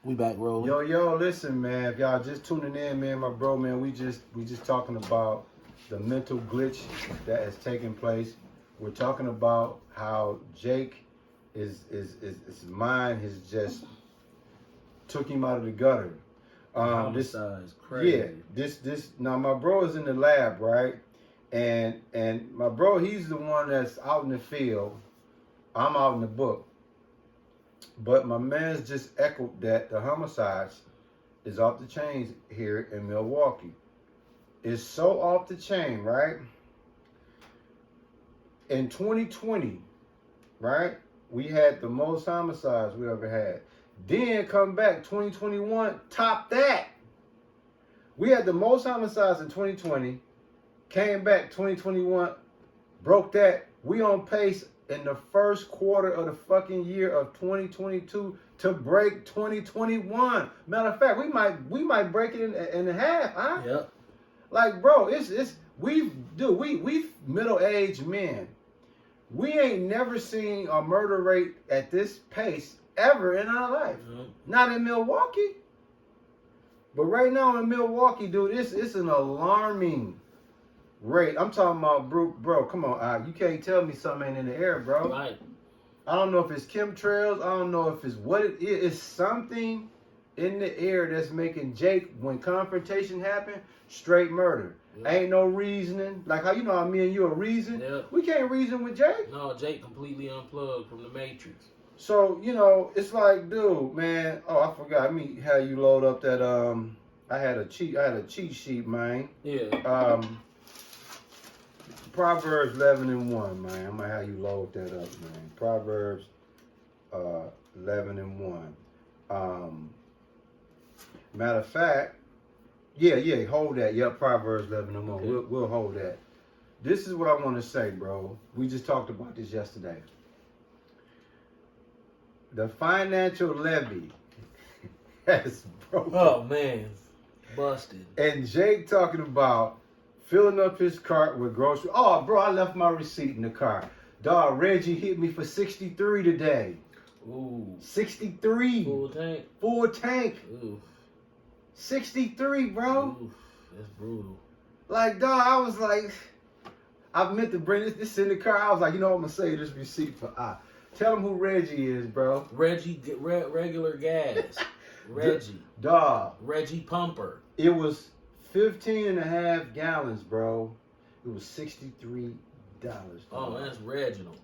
We back rolling. Yo, listen, man. If y'all just tuning in, man, my bro, man, we just talking about the mental glitch that has taken place. We're talking about how Jake his mind has just took him out of the gutter. This is crazy. Yeah, this now my bro is in the lab, right? And my bro, he's the one that's out in the field. I'm out in the book. But my man's just echoed that the homicides is off the chains here in Milwaukee. It's so off the chain, right? In 2020, right, we had the most homicides we ever had. Then come back 2021, top that. We had the most homicides in 2020, came back 2021, broke that. We on pace in the first quarter of the fucking year of 2022 to break 2021. Matter of fact, we might break it in half, huh? Yep. Like, bro, we middle-aged men. We ain't never seen a murder rate at this pace ever in our life. Not in Milwaukee. But right now in Milwaukee, dude, it's an alarming rate. I'm talking about, bro, come on, you can't tell me something ain't in the air, bro. Right. I don't know if it's chemtrails. I don't know if it's what it is. It's something in the air that's making Jake, when confrontation happened, straight murder. Yep. Ain't no reasoning. Like how you know how me and you are reason. Yep. We can't reason with Jake. No, Jake completely unplugged from the Matrix. So, it's like, dude, man. Oh, I forgot. I mean, how you load up that I had a cheat sheet, man. Yeah. Proverbs 11:1, man. I'm gonna have you load that up, man. Proverbs 11:1. Matter of fact, yeah, hold that. Yep, Proverbs 11:1. Okay. We'll hold that. This is what I want to say, bro. We just talked about this yesterday. The financial levy has broken. Oh man, busted. And Jake talking about filling up his cart with groceries. Oh, bro, I left my receipt in the car. Dog, Reggie hit me for 63 today. Ooh. 63. Full tank. Full tank. Ooh. 63, bro. Ooh. That's brutal. Like, dog, I was like, I meant to bring this in the car. I was like, I'm going to save this receipt for Tell him who Reggie is, bro. Reggie, regular gas. Reggie. Dog. Reggie Pumper. It was 15.5 gallons, bro. It was $63. Oh, that's Reginald.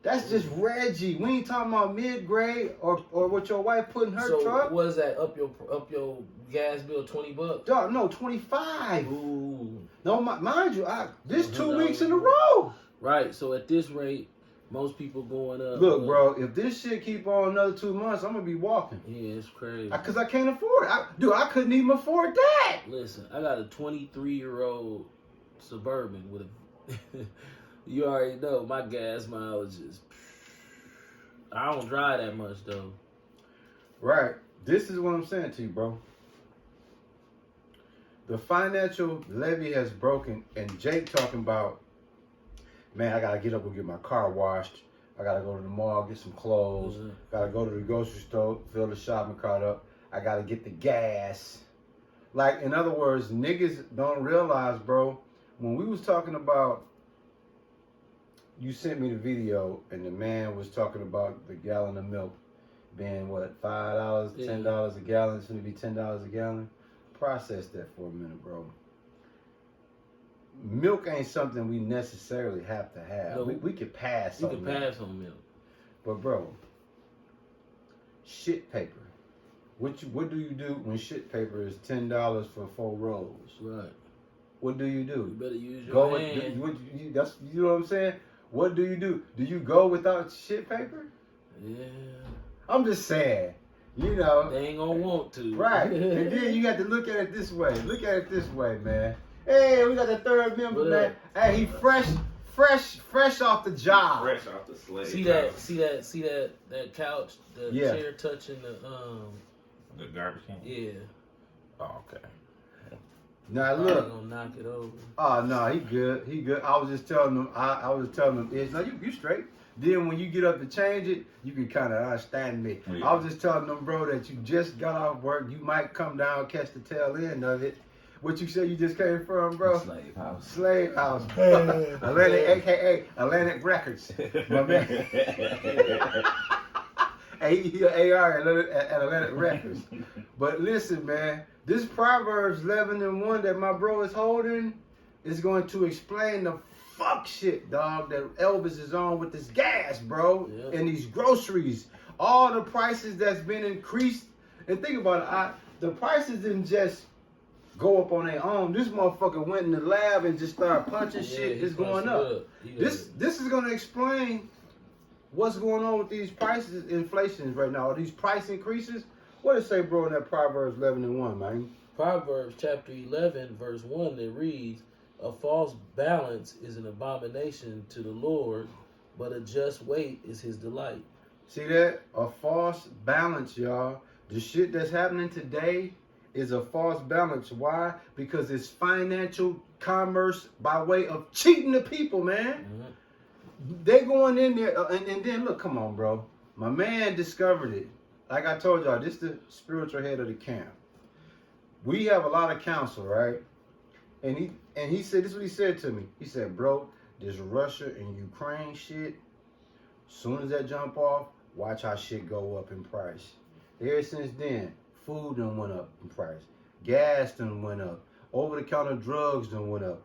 That's just Reggie. We ain't talking about mid-grade or what your wife put in her truck. So was that up your gas bill $20? Dog, no, 25. Ooh. No, mind you, this 2 weeks in a row. Right. So at this rate, most people going up. Look, bro, if this shit keep on another 2 months, I'm gonna be walking. Yeah, it's crazy. Cause I can't afford it. I couldn't even afford that. Listen, I got a 23-year-old Suburban with a. You already know my gas mileage is. I don't drive that much though. Right. This is what I'm saying to you, bro. The financial levy has broken, and Jake talking about, man, I gotta get up and get my car washed. I gotta go to the mall, get some clothes. Mm-hmm. Gotta go to the grocery store, fill the shopping cart up. I gotta get the gas. Like, in other words, niggas don't realize, bro, when we was talking about, you sent me the video, and the man was talking about the gallon of milk being, what, $5, $10 a gallon? It's gonna be $10 a gallon. Process that for a minute, bro. Milk ain't something we necessarily have to have. No, we could pass you on can milk. pass on milk. But bro, shit paper. What do you do when shit paper is $10 for 4 rolls? Right. What do you do? You better use your Go hand. you know what I'm saying? What do you do? Do you go without shit paper? Yeah. I'm just saying. You know. They ain't gonna want to. Right. And then you got to look at it this way. Look at it this way, man. Hey, we got the third member, man. Hey, he fresh off the job. Fresh off the slave. See that couch, the chair touching the garbage can. Yeah. Oh, okay. Now I'm look. gonna knock it over. Oh no, he good. He good. I was just telling him. I was telling him. No, you straight. Then when you get up to change it, you can kind of understand me. Yeah. I was just telling them, bro, that you just got off work. You might come down, catch the tail end of it. What you said you just came from, bro? Slave house. Slave House. Atlantic, a.k.a. Atlantic Records. My man. Hey, he AR at Atlantic Records. But listen, man, this Proverbs 11:1 that my bro is holding is going to explain the fuck shit, dog, that Elvis is on with this gas, bro, Yeah. and these groceries. All the prices that's been increased. And think about it, the prices didn't just go up on their own. This motherfucker went in the lab and just started punching shit. he It's going punched up. it He This is gonna explain what's going on with these prices, inflations right now. Are these price increases? What does it say, bro, in that Proverbs 11:1, man? Proverbs chapter 11, verse 1, it reads, "A false balance is an abomination to the Lord, but a just weight is his delight." See that? A false balance, y'all. The shit that's happening today is a false balance. Why? Because it's financial commerce by way of cheating the people, man. They going in there, and then look, come on, bro. My man discovered it. Like I told y'all, this is the spiritual head of the camp. We have a lot of counsel, right? And he said, this is what he said to me. He said, bro, this Russia and Ukraine shit, soon as that jump off, watch how shit go up in price. Ever since then, food done went up in price. Gas done went up. Over-the-counter drugs done went up.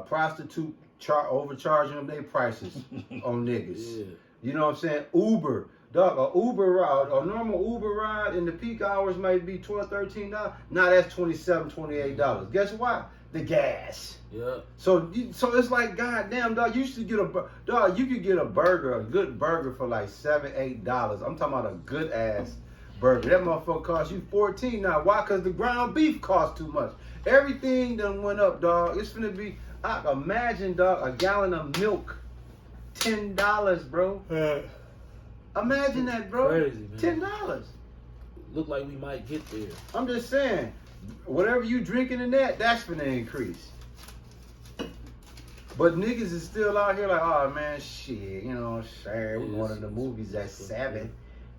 Prostitute overcharging them their prices on niggas. Yeah. You know what I'm saying? Uber. Dog, a Uber ride, a normal Uber ride in the peak hours might be $12, $13. Now that's $27, $28. Guess why? The gas. Yeah. So it's like, goddamn, dog, you used to get you could get a burger, a good burger for like $7, $8. I'm talking about a good ass burger. That motherfucker cost you $14 now. Why? Because the ground beef costs too much. Everything done went up, dog. It's gonna be, imagine, dog, a gallon of milk, $10, bro. Imagine that, bro. Crazy, man. $10. Look like we might get there. I'm just saying, whatever you drinking in that's gonna increase. But niggas is still out here like, oh man, shit, you know what I'm saying? We going to the movies at 7.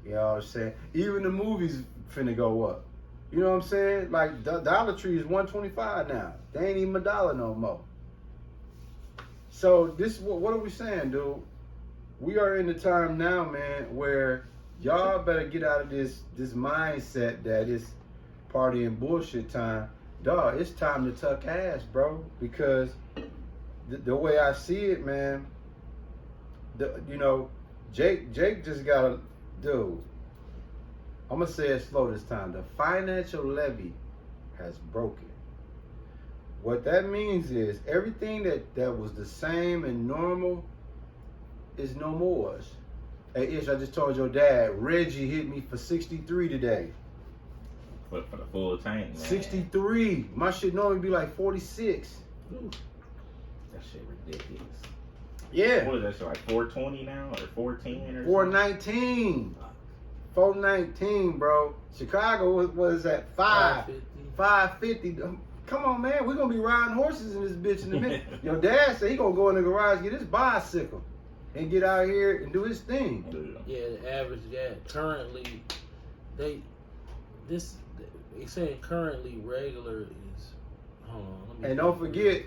You know what I'm saying? Even the movies finna go up. You know what I'm saying? Like Dollar Tree is $1.25 now. They ain't even $1 no more. So this, what are we saying, dude? We are in the time now, man, where y'all better get out of this mindset that it's party and bullshit time. Dog, it's time to tuck ass, bro. Because the way I see it, man, Jake just got a dude. I'm gonna say it slow this time. The financial levy has broken. What that means is everything that was the same and normal is no more. Hey Ish, I just told your dad, Reggie hit me for 63 today. For the full tank, man. 63. My shit normally be like 46. Ooh. That shit ridiculous. Yeah. What is that shit, like 420 now? Or 410 or 419. 419, bro. Chicago was at 550. Come on, man. We're gonna be riding horses in this bitch in a minute. Your dad said he gonna go in the garage, get his bicycle, and get out here and do his thing. Yeah, the average guy currently, they saying currently regular is. Hold on. Let me And don't forget,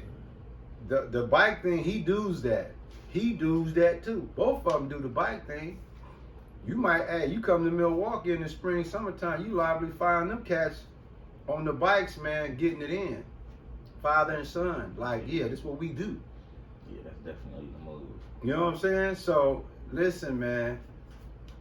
the bike thing, he does that. He does that too. Both of them do the bike thing. You might, you come to Milwaukee in the spring, summertime, you liable to find them cats on the bikes, man, getting it in. Father and son. Like, yeah, this is what we do. Yeah, that's definitely the move. You know what I'm saying? So, listen, man.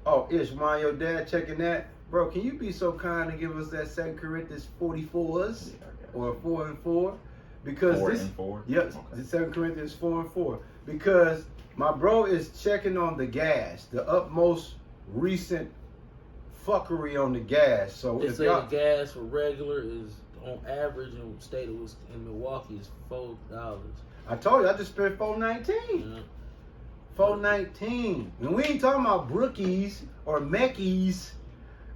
Oh, Ish, mind your dad checking that? Bro, can you be so kind to give us that 2 Corinthians 44s? Or 4 and 4? Because 4 this, and 4? Yep, Okay. 2 Corinthians 4 and 4. Because my bro is checking on the gas, the utmost recent fuckery on the gas. So They if say y'all, the gas for regular is on average in the state in Milwaukee is $4. I told you I just spent $4.19. Yeah. $4.19. And we ain't talking about brookies or meckies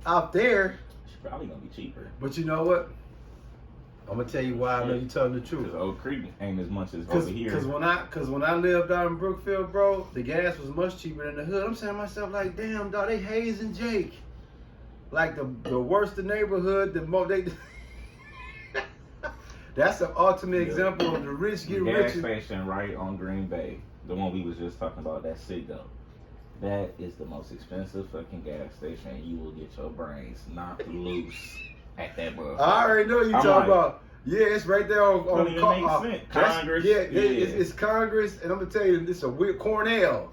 out there. It's probably gonna be cheaper. But you know what? I'm gonna tell you why I know you telling the truth. Because Oak Creek ain't as much as over here. Cause when I lived out in Brookfield, bro, the gas was much cheaper than the hood. I'm saying to myself like, damn, dog, they hazing Jake. Like the worse the neighborhood, the more they. That's the ultimate example of the rich get gas richer. station right on Green Bay, the one we was just talking about, that Citgo. That is the most expensive fucking gas station. You will get your brains knocked loose at that motherfucker. I already know you I'm talking like, about. Yeah, it's right there on don't even make sense. Congress. Yeah, it's Congress, and I'm gonna tell you, it's a weird Cornell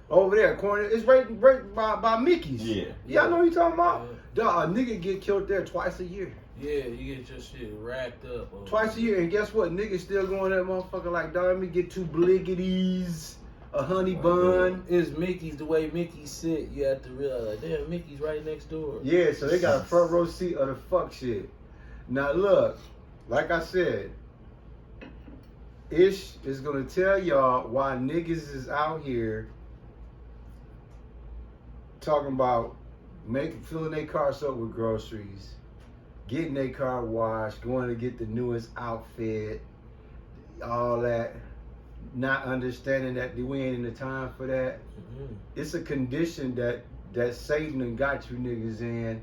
over there. Cornell, it's right by Mickey's. Yeah. Y'all know what you talking about? Yeah. Dog, a nigga get killed there twice a year. Yeah, you get your shit racked up. Twice a year, and guess what? Niggas still going that motherfucker like, dog, let me get 2 bliggities, a honey bun. It's Mickey's, the way Mickey sit, you have to realize, like, damn, Mickey's right next door. Yeah, so they got a front row seat of the fuck shit. Now look, like I said, Ish is gonna tell y'all why niggas is out here talking about filling their cars up with groceries, getting their car washed, going to get the newest outfit, all that, not understanding that we ain't in the time for that. Mm-hmm. It's a condition that Satan done got you niggas in.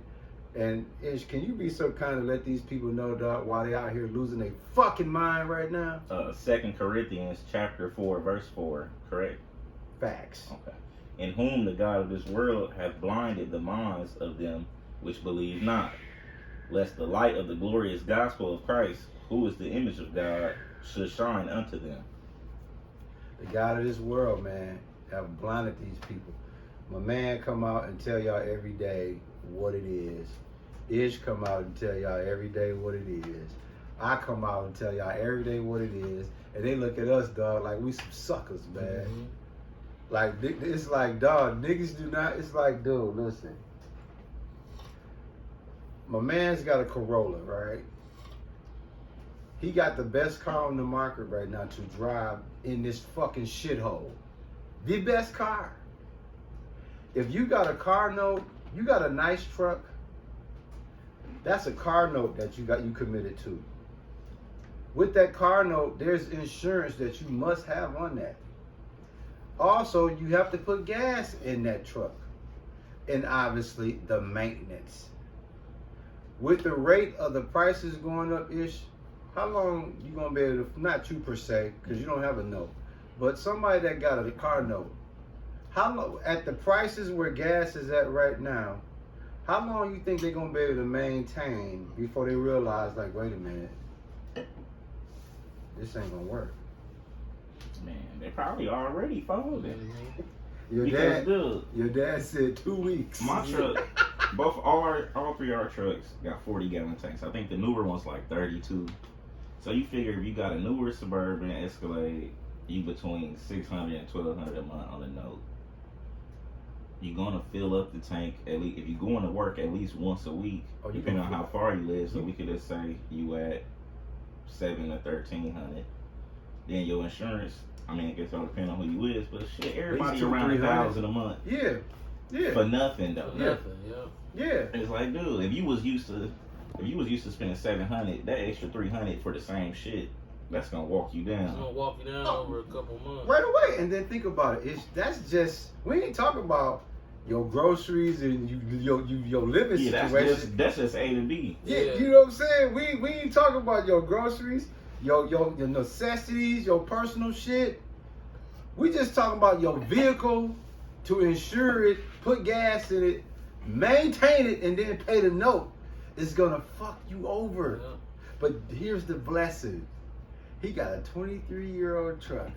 And Ish, can you be so kind to let these people know, dog, why they out here losing their fucking mind right now? 2 Corinthians chapter 4, verse 4, correct? Facts. Okay. In whom the God of this world hath blinded the minds of them which believe not, lest the light of the glorious gospel of Christ, who is the image of God, should shine unto them. The God of this world, man, have blinded these people. My man come out and tell y'all every day what it is. Ish come out and tell y'all every day what it is. I come out and tell y'all every day what it is. And they look at us, dog, like we some suckers, man. Mm-hmm. Like, it's like, dog, niggas do not, it's like, dude, listen. My man's got a Corolla, right? He got the best car on the market right now to drive in this fucking shithole. The best car. If you got a car note, you got a nice truck, that's a car note that you committed to. With that car note, there's insurance that you must have on that. Also, you have to put gas in that truck. And obviously, the maintenance. With the rate of the prices going up, Ish, how long you gonna be able to, not you per se, because you don't have a note, but somebody that got a car note, how long, at the prices where gas is at right now, how long you think they're gonna be able to maintain before they realize, like, wait a minute, this ain't gonna work? Man, they probably already folding. Your dad said 2 weeks. My truck, all 3 of our trucks got 40-gallon tanks. I think the newer one's like 32. So you figure if you got a newer Suburban Escalade, you between $600 and $1,200 a month on the note. You're gonna fill up the tank at least if you're going to work at least once a week, depending on how far you live. So we could just say you at $700 to $1,300. Then your insurance, I mean, I guess it all depends on who you is, but shit, everybody around $1,000 a month. Yeah. For nothing though. Nothing, yeah. It's like, dude, if you was used to spending $700, that extra $300 for the same shit, that's gonna walk you down. It's gonna walk you down over a couple months. Right away, and then think about it. That's just, we ain't talking about your groceries and your living situation. That's just A to B. Yeah, you know what I'm saying? We ain't talking about your groceries, your necessities, your personal shit. We just talking about your vehicle, to insure it, put gas in it, maintain it, and then pay the note. It's gonna fuck you over. Yeah. But here's the blessing. He got a 23-year-old truck,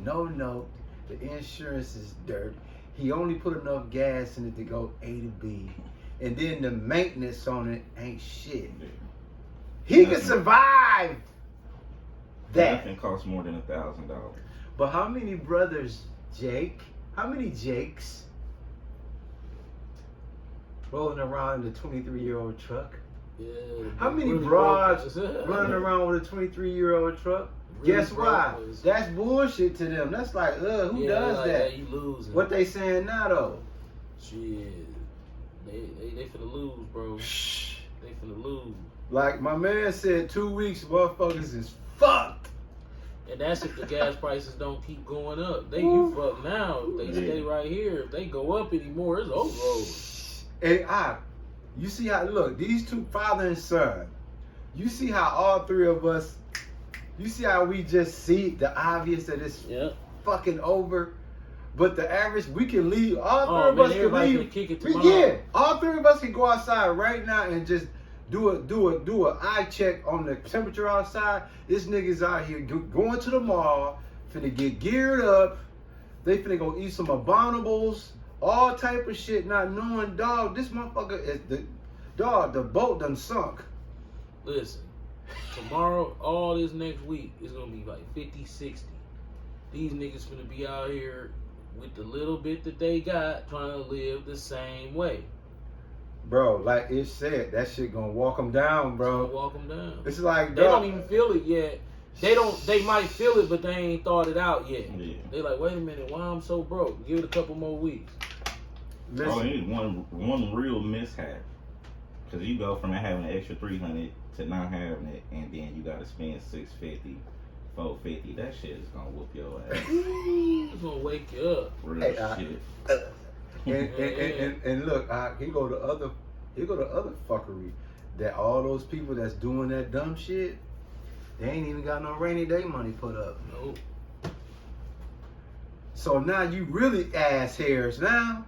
no note, the insurance is dirt. He only put enough gas in it to go A to B. And then the maintenance on it ain't shit. He can survive that. Nothing costs more than $1,000. But how many brothers, Jake? How many Jakes rolling around in a 23-year-old truck? Yeah, how many really broads running around with a 23-year-old truck? Really Guess why? brokers. That's bullshit to them. That's like, who does like, that? Yeah, you losing. What they saying now though? Shit, they finna lose, bro. They finna lose. Like my man said, 2 weeks, motherfuckers is fucked. And that's if the gas prices don't keep going up. You fuck now. If they stay right here, if they go up anymore, it's over. Hey, you see how, look, these two, father and son, you see how all three of us, you see how we just see the obvious that it's fucking over. But the average, we can leave. All three of us can leave. Kick it tomorrow. All three of us can go outside right now and just do a eye check on the temperature outside. This nigga's out here going to the mall, finna get geared up. They finna go eat some abominables, all type of shit, not knowing, dog, this motherfucker is the boat done sunk. Listen, tomorrow, all this next week, is gonna be like 50, 60. These niggas finna be out here with the little bit that they got, trying to live the same way. Bro, like it said, that shit gonna walk them down, bro. It's gonna walk them down. It's like, they don't even feel it yet. They might feel it, but they ain't thought it out yet. Yeah. They like, wait a minute, why I'm so broke? Give it a couple more weeks. Listen. Oh, it need one real mishap. Because you go from having an extra 300 to not having it, and then you gotta spend 650, 450. That shit is gonna whoop your ass. It's gonna wake you up. Real shit. And look, he go to other fuckery. That all those people that's doing that dumb shit, they ain't even got no rainy day money put up. Nope. So now you really ass hairs now.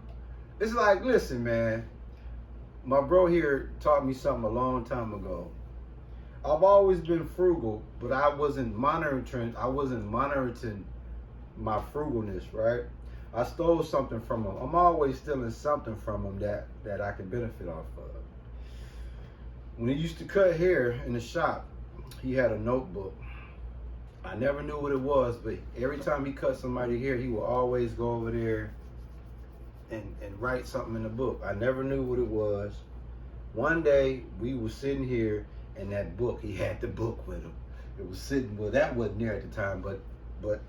It's like, listen, man. My bro here taught me something a long time ago. I've always been frugal, but I wasn't monitoring my frugalness, right? I stole something from him. I'm always stealing something from him that I can benefit off of. When he used to cut hair in the shop, he had a notebook. I never knew what it was, but every time he cut somebody hair, he would always go over there and write something in the book. I never knew what it was. One day, we were sitting here, and that book, he had the book with him. It was sitting, well, that wasn't there at the time, but there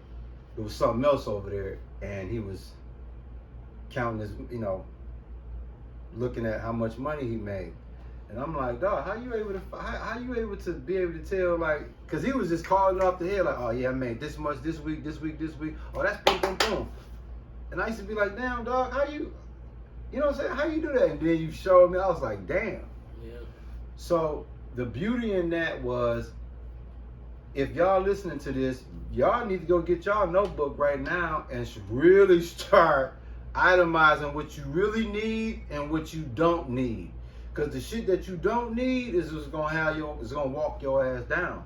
was something else over there, and he was counting his, looking at how much money he made. And I'm like, dog, how you able to be able to tell, like, because he was just calling off the head, like, oh yeah, I made this much this week. Oh, that's boom, boom, boom. And I used to be like, damn, dog, how you know what I'm saying? How you do that? And then you showed me, I was like, damn. Yeah. So the beauty in that was, if y'all listening to this, y'all need to go get y'all notebook right now and really start itemizing what you really need and what you don't need. Because the shit that you don't need is just gonna walk your ass down.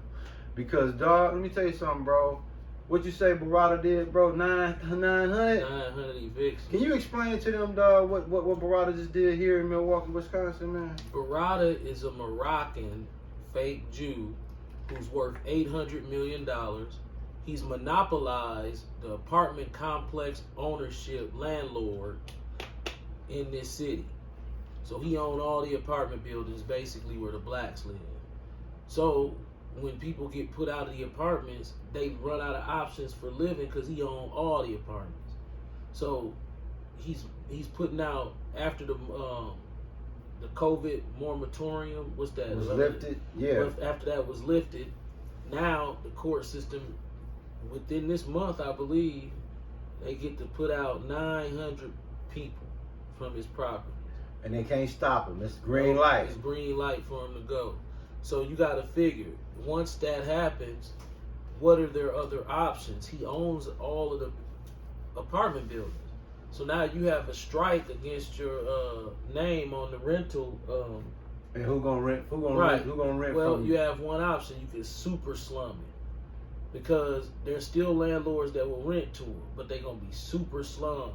Because, dog, let me tell you something, bro. What you say Barada did, bro? 900? 900 evictions. Can you explain to them, dog, what Barada just did here in Milwaukee, Wisconsin, man? Barada is a Moroccan fake Jew who's worth $800 million. He's monopolized the apartment complex ownership landlord in this city. So he owned all the apartment buildings basically where the blacks live. So when people get put out of the apartments, they run out of options for living because he owned all the apartments. So he's putting out, after the COVID moratorium, what's that? Was lifted, yeah. After that was lifted, now the court system, within this month, I believe, they get to put out 900 people from his property. And they can't stop him. It's green light. It's green light for him to go. So you got to figure, once that happens, what are their other options? He owns all of the apartment buildings. So now you have a strike against your name on the rental. And who gonna rent? Who gonna rent? Well, from you have one option. You can super slum it, because there's still landlords that will rent to them, but they're gonna be super slum.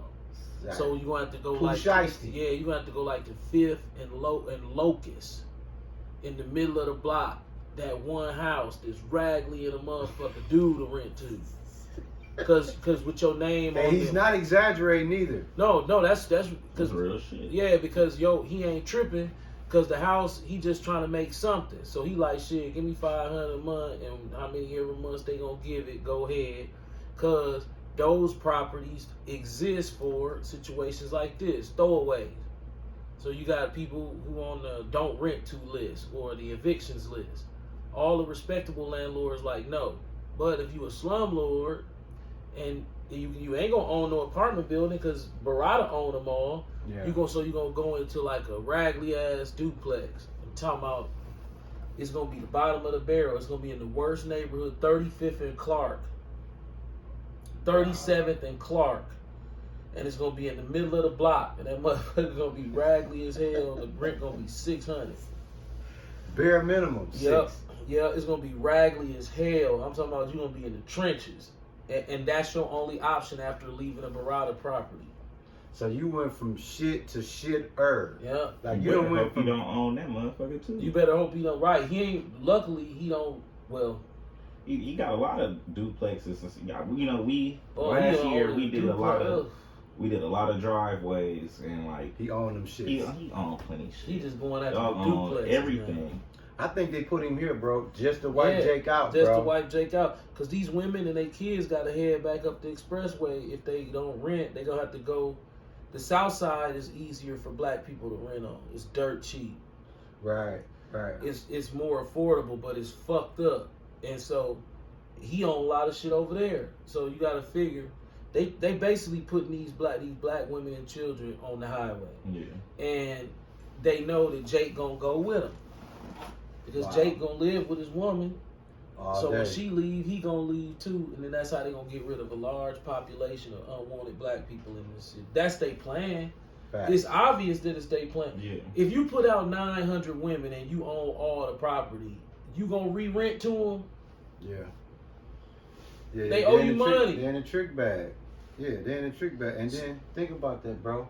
Exactly. So you gonna have to go you gonna have to go like the Fifth and Locust, in the middle of the block. That one house that's raggedy and a motherfucker dude to rent to. Cause with your name and on he's him. not exaggerating either. No, that's because real shit. Yeah, because he ain't tripping. Cause the house, he just trying to make something. So he like, shit, give me $500 a month, and how many every month they gonna give it? Go ahead. Cause those properties exist for situations like this, throwaways. So you got people who on the don't rent to list or the evictions list. All the respectable landlords like no. But if you a slumlord and you ain't gonna own no apartment building because Barada own them all. Yeah. You gonna go into like a raggedy ass duplex. I'm talking about it's gonna be the bottom of the barrel. It's gonna be in the worst neighborhood, 35th and Clark, 37th and Clark, and it's gonna be in the middle of the block. And that motherfucker gonna be raggedy as hell. The rent gonna be $600. Bare minimum. Yep. 6. Yeah, it's gonna be raggedy as hell. I'm talking about you gonna be in the trenches, and that's your only option after leaving a Barada property. So you went from shit to shit-er. Yeah, Like You you better don't went hope you from don't own that motherfucker too. you better hope he don't. Right, he ain't. Luckily, he don't. Well, You got a lot of duplexes. You know, we oh, last he year own we a did a lot of duplex. we did a lot of driveways and like he owned them shits. he owned plenty of He shit. just going after Dog the owned duplex. everything. I think they put him here, bro, just to wipe Yeah, Jake out, Just bro. to wipe Jake out, because these women and their kids got to head back up the expressway. If they don't rent, they gonna have to go. The South Side is easier for black people to rent on. It's dirt cheap. Right. It's more affordable, but it's fucked up. And so he own a lot of shit over there. So you got to figure they basically putting these black women and children on the highway. Yeah. And they know that Jake gonna go with them because Wow. Jake gonna live with his woman. All So day. when she leave, he gonna leave too, and then that's how they gonna get rid of a large population of unwanted black people in this city. That's their plan. Facts. It's obvious that it's their plan. Yeah. If you put out 900 women and you own all the property, you gonna re-rent to them? Yeah. They they're owe in you the trick- money. They're in a trick bag. Yeah, they're in a trick bag. And then think about that, bro.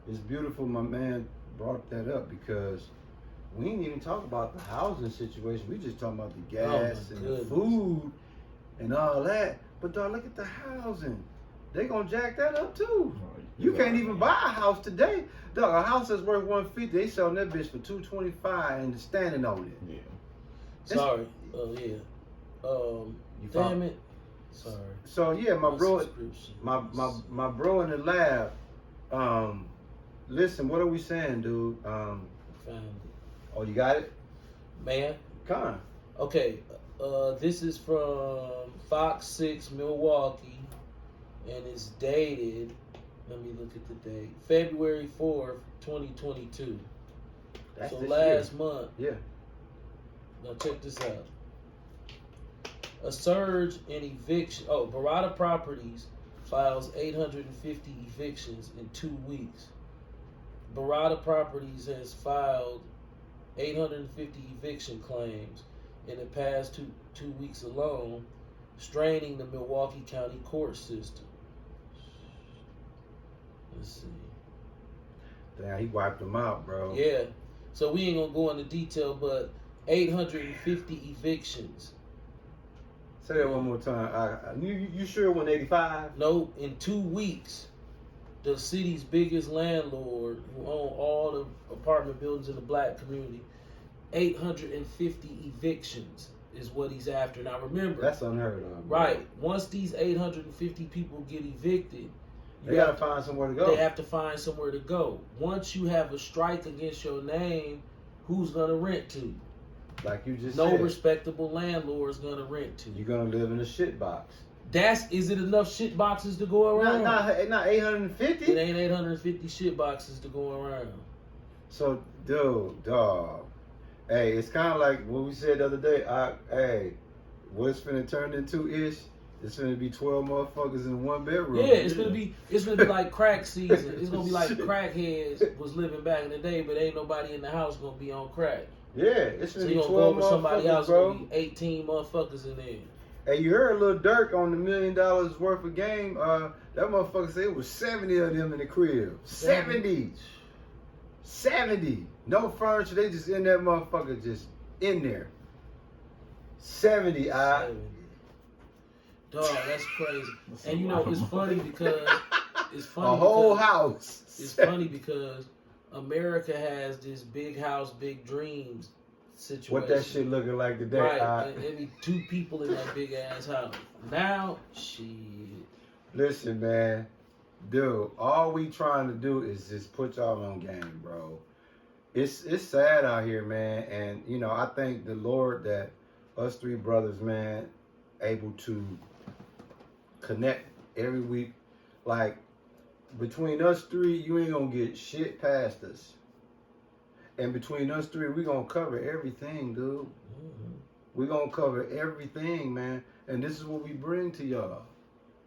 It's beautiful my man brought that up because we ain't even talk about the housing situation. We just talking about the Oh, my gas and the goodness. food and all that. But dog, look at the housing. They gonna jack that up too. You can't even buy a house today. Dog, a house that's worth $150, they selling that bitch for $225 and standing on it. Yeah. Sorry. Oh yeah. You Damn found- it. Sorry. So yeah, my bro, subscription. my bro in the lab. Listen, what are we saying, dude? Found it. Oh, you got it? Man. Con. Okay. This is from Fox 6 Milwaukee, and it's dated. Let me look at the date. February 4th, 2022. That's So this last year. month. Yeah. Now check this out. A surge in eviction. Oh, Barada Properties files 850 evictions in 2 weeks. Barada Properties has filed 850 eviction claims in the past two weeks alone, straining the Milwaukee County court system. Let's see. Damn, he wiped them out, bro. Yeah. So we ain't gonna go into detail, but 850 evictions. Say that one more time. You sure 185? No, in 2 weeks, the city's biggest landlord, who own all the apartment buildings in the black community, 850 evictions is what he's after. Now remember, That's unheard of. Bro. right? Once these 850 people get evicted, They gotta find somewhere to go. they have to find somewhere to go. Once you have a strike against your name, who's gonna rent to you? Like you just No said. respectable landlord is gonna rent to you. You're gonna live in a shit box. Is it enough shit boxes to go around? Not 850. It ain't 850 shit boxes to go around. So, dude, dog. Hey, it's kind of like what we said the other day. Hey, what it's finna turn into is it's finna be 12 motherfuckers in one bedroom. Yeah, it's gonna be like crack season. It's gonna be like crackheads was living back in the day, but ain't nobody in the house gonna be on crack. Yeah, it's So finna you be gonna go 12 over somebody motherfuckers, else, bro. gonna be 18 motherfuckers in there. Hey, you heard Lil Durk on the $1 million worth of game? That motherfucker said it was 70 of them in the crib. 70. 70. No furniture. They just in that motherfucker, just in there. 70. Dog, that's crazy. That's And a you know, lot of it's funny because it's funny. A whole because- house. It's funny because America has this big house, big dreams situation. What that shit looking like today? Right, and there be 2 people in that big ass house. Now, shit. Listen, man. Dude, all we trying to do is just put y'all on game, bro. It's sad out here, man. And, you know, I thank the Lord that us three brothers, man, able to connect every week. Like, between us three, you ain't gonna get shit past us. And between us three, we gonna cover everything, dude. Mm-hmm. We gonna cover everything, man. And this is what we bring to y'all.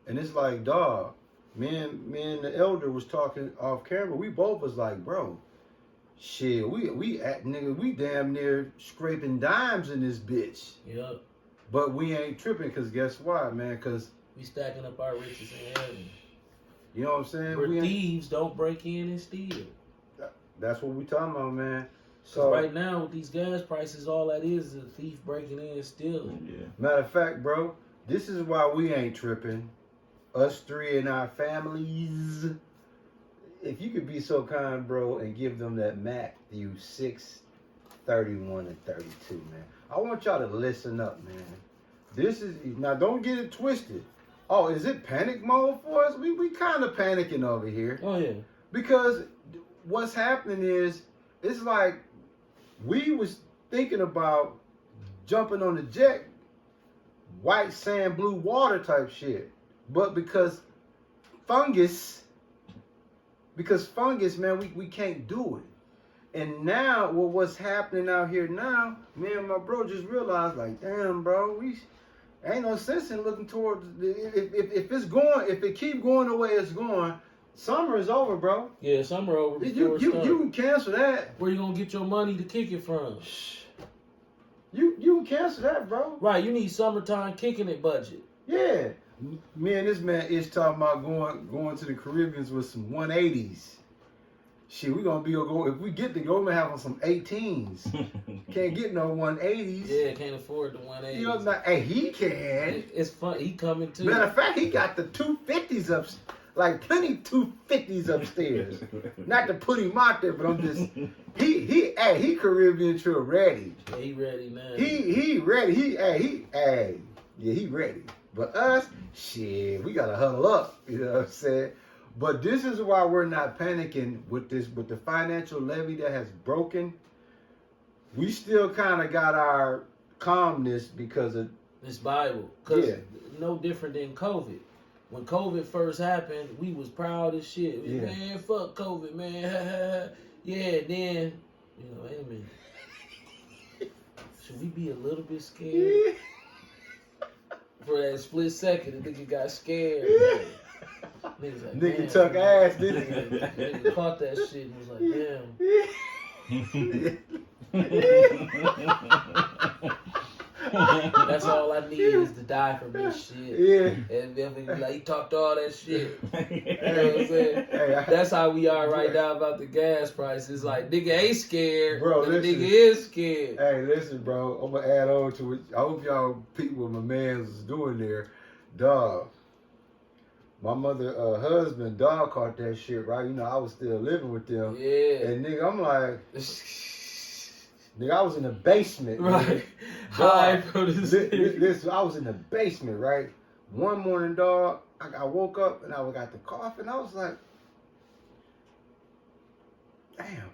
And it's like, dog, me and the elder was talking off camera. We both was like, bro, shit, we damn near scraping dimes in this bitch. Yep. But we ain't tripping, cause guess why, man? Cause We stacking up our riches in heaven. you know what I'm saying? Where We ain't, thieves don't break in and steal. that's what we talking about, man. So So right now with these gas prices, all that is a thief breaking in and stealing. Yeah. matter of fact, bro, this is why we ain't tripping. Us three and our families. If you could be so kind, bro, and give them that Matthew 6:31 and 32, man. I want y'all to listen up, man. This is, now don't get it twisted. Oh, is it panic mode for us? We kind of panicking over here. Oh yeah. Because what's happening is, it's like we was thinking about jumping on the jet, white sand, blue water type shit. But because fungus, man, we can't do it. And now, what's happening out here now, me and my bro just realized, like, damn, bro, ain't no sense in looking towards, if it keep going the way it's going, summer is over, bro. Yeah, summer over You before it starts. can cancel that. Where you gonna get your money to kick it from? You can cancel that, bro. Right, you need summertime kicking it budget. Yeah. Me and this man is talking about going to the Caribbeans with some 180s. Shit, we gonna go if we get to go, we have on some 18s. Can't get no 180s. Yeah, can't afford the 180. You know, not, hey, he can. It's fun. He coming too. Matter of fact, he got the 250s up, like plenty 250s upstairs. Not to put him out there, but I'm just he Caribbean trip ready. Yeah, he ready now. He ready. He ready. But us, shit, we gotta huddle up. You know what I'm saying? But this is why we're not panicking with the financial levy that has broken. We still kind of got our calmness because of This Bible. Cause Yeah. no different than COVID. When COVID first happened, we was proud as shit. Yeah. Man, fuck COVID, man. Yeah, then, wait a minute. Should we be a little bit scared? For that split second, the nigga got scared. Niggas like, nigga damn, tuck man. ass, didn't he? Nigga caught that shit and was like, damn. That's all I need is to die from this shit. Yeah. And then we be like, he talked all that shit. You know what I'm Hey, saying? That's how we are right now about the gas prices. Like, nigga ain't scared, Bro, but the listen. nigga is scared. Hey, listen, bro. I'm gonna add on to it. I hope y'all peep what my man's is doing there. Dog. My mother, husband, dog caught that shit, right? You know, I was still living with them. Yeah. And nigga, I'm like, nigga, I was in the basement. Right. Nigga. Hi, Dog, bro. listen, I was in the basement, right? One morning, dog, I woke up and I got the cough and I was like, damn.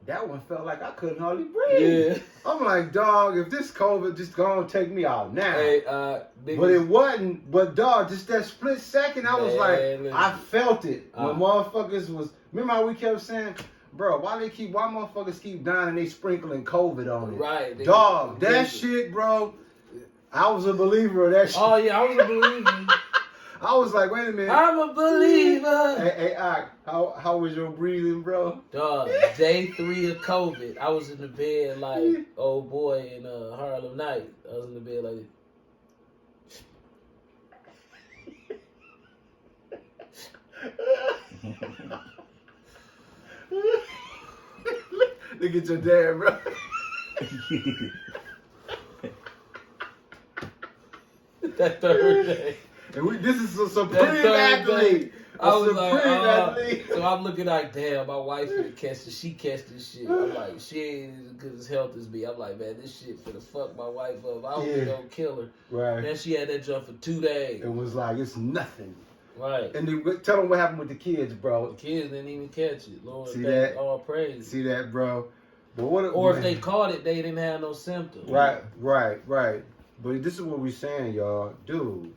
That one felt like I couldn't hardly breathe. Yeah. I'm like, dog, if this COVID just gonna take me out now. Hey, But it wasn't. But dog, just that split second, I was Man, like, listen. I felt it. When Uh. motherfuckers was, remember how we kept saying, bro, why motherfuckers keep dying and they sprinkling COVID on it? Right. They- Dog, that they- shit, bro. I was a believer of that shit. Oh, yeah, I was a believer. I was like, wait a minute. I'm a believer. Hey, how was your breathing, bro? Dog, day 3 of COVID, I was in the bed like old boy in Harlem Night. I was in the bed like, Look at your dad, bro. that third day. And this is a That supreme third athlete. day, I was like, athlete. so I'm looking like, damn, my wife finna catch this. She catch this shit. I'm like, she ain't as good as health as me. I'm like, man, this shit finna fuck my wife up. I hope it don't kill her. Right. Man, she had that jump for 2 days. It was like, it's nothing. Right. And then tell them what happened with the kids, The bro. kids didn't even catch it. Lord, See thank that? all praise. See that, bro? But what? Or if man. they caught it, they didn't have no symptoms. Right. But this is what we saying, y'all, dude.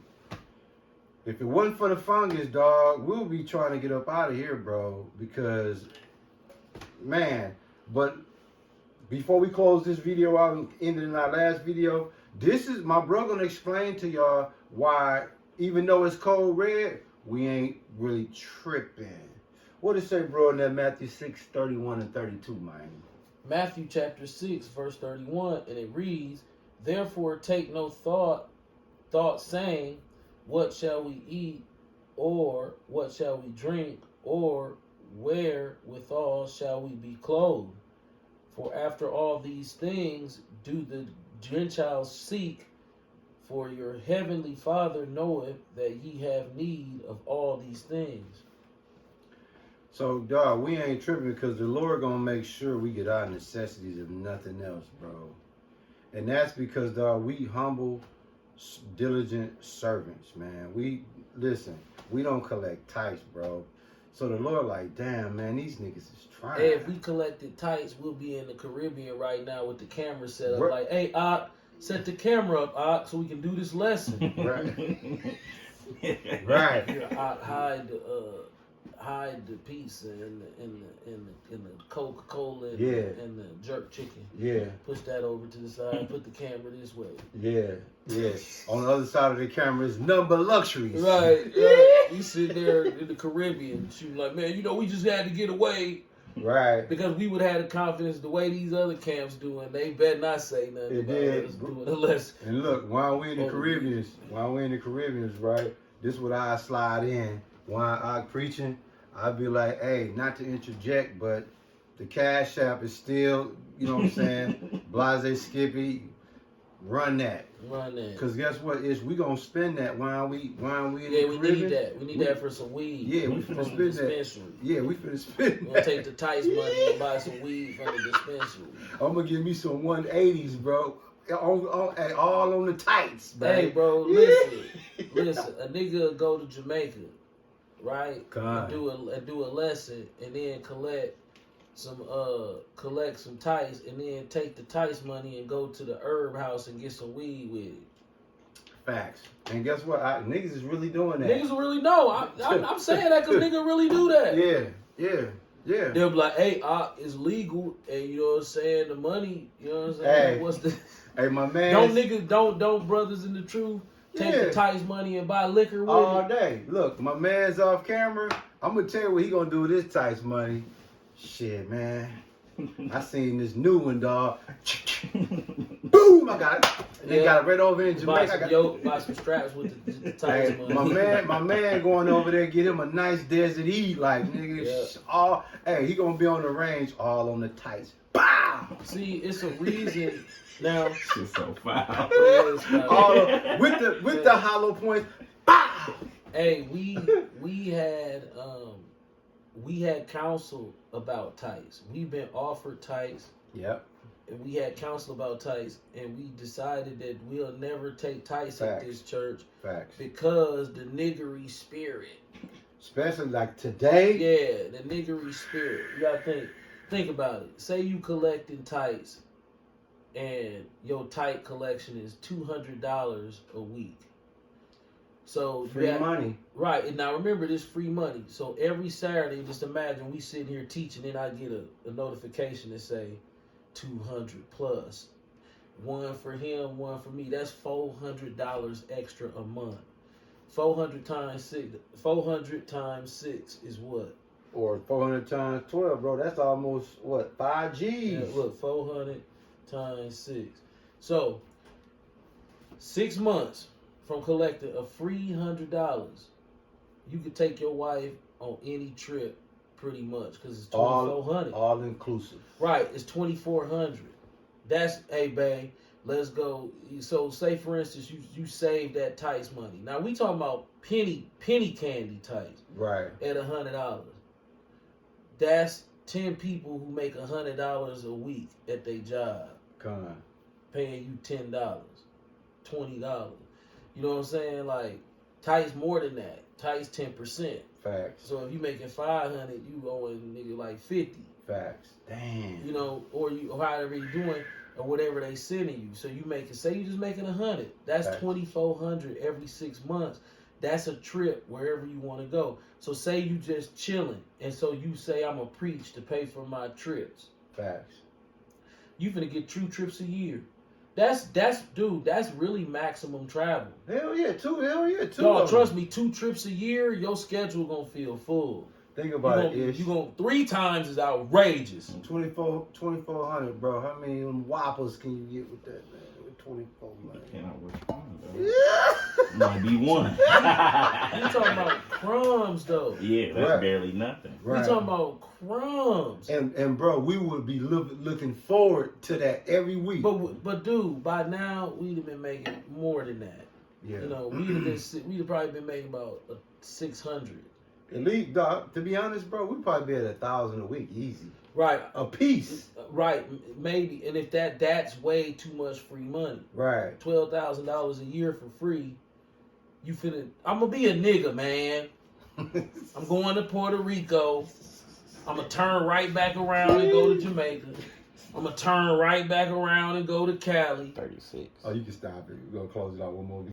If it wasn't for the fungus, dog, we'll be trying to get up out of here, bro. Because, man. But before we close this video out and end it in our last video, this is my brother gonna explain to y'all why, even though it's cold red, we ain't really tripping. What does it say, bro, in that Matthew 6:31 and 32, man? Matthew chapter 6, verse 31, and it reads, "Therefore take no thought saying, what shall we eat, or what shall we drink, or wherewithal shall we be clothed? For after all these things do the Gentiles seek, for your heavenly Father knoweth that ye have need of all these things." So, dog, we ain't tripping because the Lord gonna make sure we get our necessities if nothing else, bro. And that's because, dog, we humble, diligent servants, man. We don't collect tithes, bro. So the Lord like, damn, man, these niggas is trying. Hey, if we collected tights, we'll be in the Caribbean right now with the camera set up. Bro. Like, hey, Ock, set the camera up, Ock, so we can do this lesson. Right. Yeah, Ock, hide the pizza and the Coca-Cola and, Yeah. and the jerk chicken. Yeah, Push that over to the side. Put the camera this way. yeah. On the other side of the camera is number luxuries. Right. We sit there in the Caribbean shooting like, man, we just had to get away. Right. Because we would have the confidence the way these other camps do, and they better not say nothing It about did. us doing a lesson. And look, while we in the Caribbeans, right? This is what I slide in. While I preaching, I'd be like, hey, not to interject, but the Cash App is still, you know what I'm saying? Blase Skippy, run that. Run that. Cause guess what? We gonna spend that while we in the we Caribbean. need that. We need that for some weed. Yeah, we from finna the spend that. dispensary. Yeah, we finna spend We're that. gonna take the Tice money and buy some weed from the dispensary. I'm gonna give me some 180s, bro. All on the tights, man. Hey, bro, listen. A nigga will go to Jamaica, right? God. And do a lesson, and then collect some tice, and then take the tice money and go to the herb house and get some weed with it. Facts. And guess what? Niggas is really doing that. Niggas really know. I'm saying that because niggas really do that. Yeah. They'll be like, hey, it's legal, and you know what I'm saying, the money, you know what I'm saying? Hey. What's the Hey, my man. don't brothers in the truth take the Tice money and buy liquor with all it? day. Look, my man's off camera. I'm gonna tell you what he gonna do with this Tice money. Shit, man. I seen this new one, dog. Boom! I got it. They got it right over in Jamaica. Buy some straps with the Tice Hey, money. my man going over there get him a nice Desert E, like nigga. Hey, he gonna be on the range, all on the tights. Bow. See, it's a reason now. Shit's so foul. With the hollow points. Bow. Hey, we had counsel about tights. We've been offered tights. Yep. And we had counsel about tights, and we decided that we'll never take tights at this church. Facts. Because the niggery spirit. Especially like today. Yeah, the niggery spirit. You gotta think about it. Say you collecting tights, and your tight collection is $200 a week. So Free money. Right, and now remember this free money. So every Saturday, just imagine we sitting here teaching, and I get a notification that say 200 plus. One for him, one for me. That's $400 extra a month. 400 times 6 is what? Or 400 times 12, bro. That's almost what, 5 G's. Yeah, look, 400 times 6. So 6 months from collecting a free $100, you could take your wife on any trip, pretty much, because it's $2,400. All inclusive. Right, it's $2,400. That's, hey, babe, let's go. So, say for instance, you save that tights money. Now we talking about penny candy tights. Right. At $100. That's 10 people who make $100 a week at their job. Paying you $10, $20. You know what I'm saying? Like, tights more than that. Tights 10%. Facts. So if you making 500, you owing nigga like 50. Facts. Damn. You know, or however you doing, or whatever they sending you. So you making, say you just making 100. That's Facts. 2,400 every 6 months. That's a trip wherever you want to go. So say you just chilling, and so you say I'm gonna preach to pay for my trips. Facts. You finna get 2 trips a year. That's really maximum travel. Hell yeah, two. Y'all, trust me, 2 trips a year, your schedule gonna feel full. Think about You gonna 3 times is outrageous. 2,400, bro. How many whoppers can you get with that, man? With 24, man. Cannot which one, though. Might be one. You talking about crumbs though? Yeah, that's Right. barely nothing. We talking about crumbs. And bro, we would be looking forward to that every week. But dude, by now we'd have been making more than that. Yeah. You know, we'd have probably been making about 600. At least, dog, to be honest, bro, we'd probably be at 1,000 a week, easy. Right. A piece. Right, maybe. And if that's way too much free money. Right. $12,000 a year for free. I'm gonna be a nigga, man. I'm going to Puerto Rico. I'm gonna turn right back around and go to Jamaica. I'm gonna turn right back around and go to Cali. 36. Oh, you can stop it. We're gonna close it out one more.